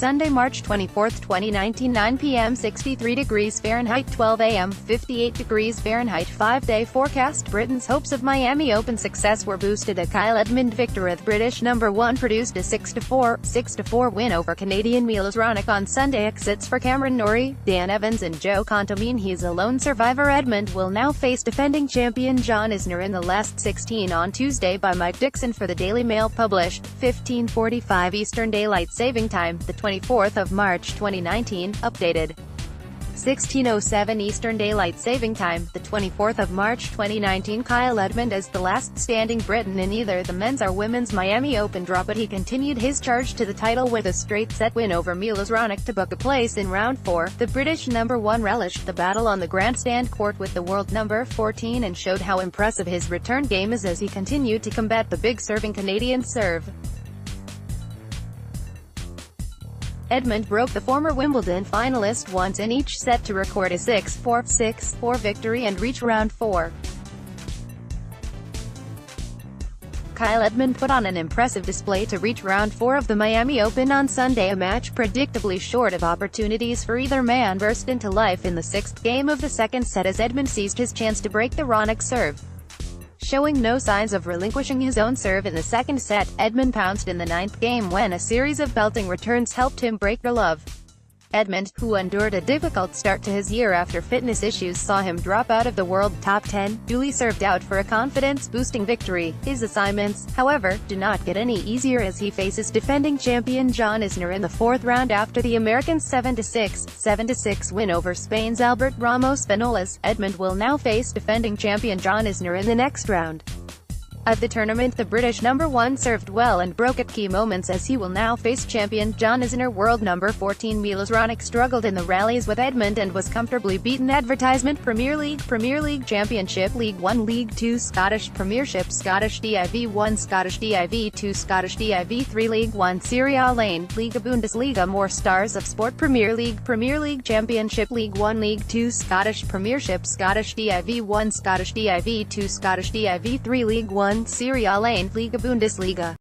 Sunday, March 24, 2019, 9 p.m. 63 degrees Fahrenheit, 12 a.m. 58 degrees Fahrenheit. 5-day forecast. Britain's hopes of Miami Open success were boosted. A Kyle Edmund victory. The British #1 produced a 6-4 win over Canadian Milos Raonic on SundayExits for Cameron Norrie. Evans and Jo Konta mean he's a lone survivor. Edmund will now face defending champion John Isner in the last 16 on Tuesday by Mike Dickson for the Daily Mail, published 15:45 Eastern Daylight Saving Time, the 24th of March 2019, updated 16:07 Eastern Daylight Saving Time, the 24th of March 2019. Kyle Edmund is the last standing Briton in either the men's or women's Miami Open draw, but he continued his charge to the title with a straight-set win over Milos Raonic to book a place in round 4. The British #1 relished the battle on the grandstand court with the world number 14 and showed how impressive his return game is as he continued to combat the big serving Canadian serve. Edmund broke the former Wimbledon finalist once in each set to record a 6-4 victory and reach round 4. Kyle Edmund put on an impressive display to reach round 4 of the Miami Open on Sunday. A match predictably short of opportunities for either man burst into life in the 6th game of the second set as Edmund seized his chance to break the Raonic serve. Showing no signs of relinquishing his own serve in the second set, Edmund pounced in the 9th game when a series of belting returns helped him break the love. Edmund, who endured a difficult start to his year after fitness issues saw him drop out of the world top 10, duly served out for a confidence-boosting victory. His assignments, however, do not get any easier as he faces defending champion John Isner in the 4th round after the American's 7-6 win over Spain's Albert Ramos Vinolas. Edmund will now face defending champion John Isner in the next round of the tournament. The British #1 served well and broke at key moments as he will now face champion John Isner. World number 14 Milos Raonic struggled in the rallies with Edmund and was comfortably beaten. Advertisement. Premier League Championship, League 1, League 2, Scottish Premiership, Scottish Div 1, Scottish Div 2, Scottish Div 3, League 1, Serie A, Liga Bundesliga. More stars of sport. Premier League Championship, League 1, League 2, Scottish Premiership, Scottish Div 1, Scottish Div 2, Scottish Div 3, League 1, Serie A, Liga Bundesliga.